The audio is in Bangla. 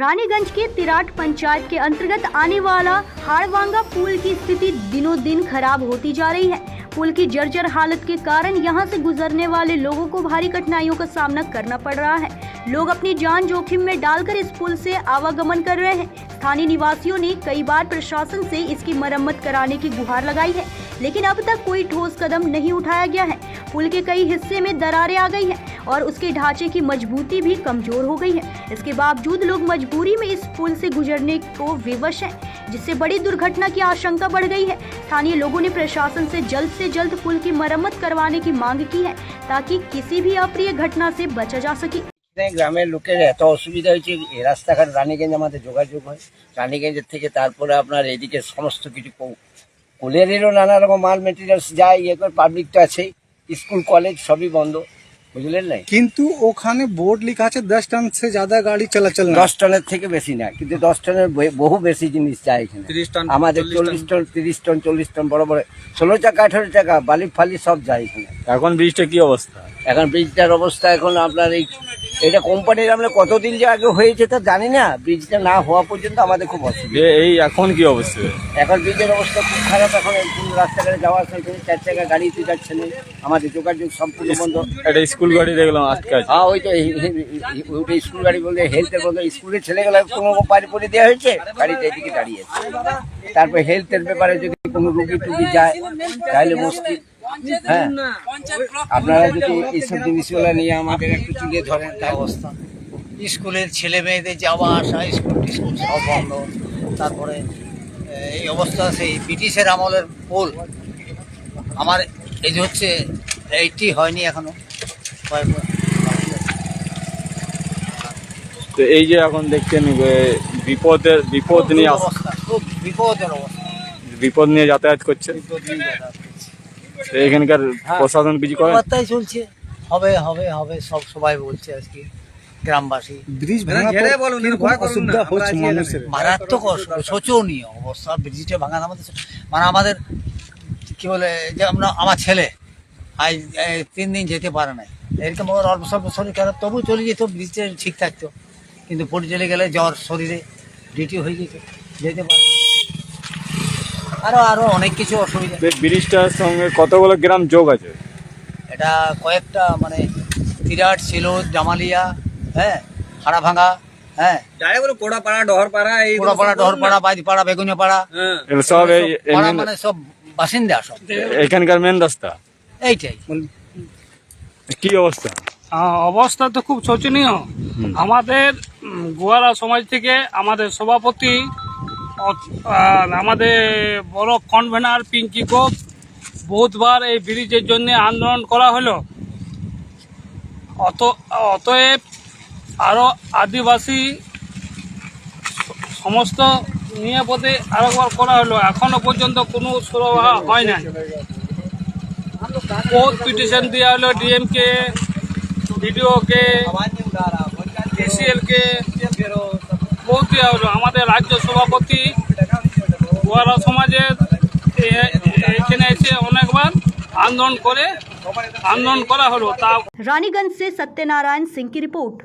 रानीगंज के तिराट पंचायत के अंतर्गत आने वाला हाड़वांगा पुल की स्थिति दिनों दिन खराब होती जा रही है। पुल की जर्जर हालत के कारण यहां से गुजरने वाले लोगों को भारी कठिनाइयों का सामना करना पड़ रहा है। लोग अपनी जान जोखिम में डालकर इस पुल से आवागमन कर रहे हैं। स्थानीय निवासियों ने कई बार प्रशासन से इसकी मरम्मत कराने की गुहार लगाई है, लेकिन अब तक कोई ठोस कदम नहीं उठाया गया है। पुल के कई हिस्से में दरारें आ गई हैं और उसके ढांचे की मजबूती भी कमजोर हो गई है। इसके बावजूद लोग मजबूरी में इस पुल से गुजरने को विवश हैं, जिससे बड़ी दुर्घटना की आशंका बढ़ गई है। स्थानीय लोगों ने प्रशासन से जल्द पुल की मरम्मत करवाने की मांग की है, ताकि किसी भी अप्रिय घटना से बचा जा सके। গ্রামের লোকের এত অসুবিধা হয়েছে, এই রাস্তাঘাট রানীগঞ্জ আমাদের যোগাযোগ হয়, রানীগঞ্জের থেকে তারপরে আপনার এদিকে সমস্ত কিছু কোলেরেরও নানা রকম মাল মেটেরিয়ালস যায়, ইয়ে করে পাবলিক তো আছেই, স্কুল কলেজ সবই বন্ধ, বুঝলেন না। কিন্তু ওখানে বোর্ড লেখা আছে 10 টন से ज्यादा গাড়ি চলাচল না। 10 টনের থেকে বেশি না, কিন্তু 10 টনের বহু বেশি জিনিস যায় এখানে। 30 টন আমাদের 40 টন 30 টন 40 টন বড় বড় 16 চাকা 18 চাকা বালি ফালি সব যায় এখানে। এখন ব্রিজটা কি অবস্থা? এখন ব্রিজটার অবস্থা এখন আপনার এটা কোম্পানির আমরা কতদিন যে আগে হয়েছে তা জানি না, ব্রিজটা না হওয়া পর্যন্ত আমাদের খুব অসুবিধা। এই এখন কি অবস্থা? এখন ব্রিজের অবস্থা খুব খারাপ। এখন রাস্তাঘাটে যাওয়া আসা 4 চাকা গাড়িতে যাচ্ছে না, আমাদের যোগাযোগ সম্পূর্ণ বন্ধ। একটা স্কুল গাড়ি দেখলাম আটকে আছে। হ্যাঁ, ওই তো ওইটা স্কুল গাড়ি বলতে হেলথের বলতে স্কুলের ছেলেগুলো কোনো পারি পরে দেওয়া হয়েছে, গাড়িটা এদিকে দাঁড়িয়ে আছে। তারপর হেলথের ব্যাপারে যদি কোনো রুগী টুগি যায় তাহলে মুশকিল। হ্যাঁ, আপনারা যদি এইসব জিনিসগুলো নিয়ে আমাদের একটু তুলে ধরেন তা অবস্থা। স্কুলের ছেলে মেয়েদের যাওয়া আসা, স্কুল সব বন্ধ। তারপরে এই অবস্থা সেই ব্রিটিশের আমলের পোল, আমার এই যে হচ্ছে এইটি হয়নি এখনো। তো এই যে এখন দেখছেন বিপদ নিয়ে অবস্থা, খুব বিপদের অবস্থা, বিপদ নিয়ে যাতায়াত করছে। বিপদ নিয়ে যাতায়াত করছে। তো এখানকার প্রশাসন কিছু করে? বার্তাই চলছে, হবে হবে হবে সবাই বলছে আজকে গ্রামবাসী। ব্রিজ ভাঙা পরে অসুবিধা হচ্ছে মানুষের, মারাত্মক শোচনীয় অবস্থা। ব্রিজটা ভাঙা মানে আমাদের কি বলে যে আমার ছেলে আজ 3 দিন যেতে পারে না, এরকম অল্প স্বল্প শরীর খারাপ, তবু চলে যেত, ব্রিজটা ঠিক থাকতো। কিন্তু পড়ে চলে গেলে জ্বর শরীরে ডিউটি হয়ে যেত, যেতে পারে। আরো অনেক কিছু অসুবিধা। ব্রিজটার সঙ্গে কতগুলো গ্রাম যোগ আছে? এটা কয়েকটা, মানে তিরাট, সিলোদ, জামালিয়া, হ্যাঁ, হাড়াভাঙা, হ্যাঁ, কোড়াপাড়া, ডহরপাড়া, ডহরপাড়া, বাইদিপাড়া, বেগুনিয়াপাড়া, এগুলো সব পাড়া, মানে সব বাসিন্দা সব এখানকার মেন রাস্তা। এইটাই কি অবস্থা? অবস্থা তো খুব শোচনীয়। আমাদের গোয়ারা সমাজ থেকে আমাদের সভাপতি, আমাদের বড় কনভেনার পিঙ্কি গোপ বহুতবার এই ব্রিজের জন্য আন্দোলন করা হলো। অতএব আরও আদিবাসী সমস্ত নিয়ে পথে আরেকবার করা হলো, এখনো পর্যন্ত কোনো সুরাহা হয় না। বহুত পিটিশন দেওয়া হলো ডিএমকে, বিডিওকে, এসিএলকে, বহুত দেওয়া হলো। আমাদের রাজ্য সভাপতি গোয়ারা সমাজের এখানে এসে অনেকবার আন্দোলন করা হলো। তা रानीगंज से सत्यनारायण सिंह की रिपोर्ट।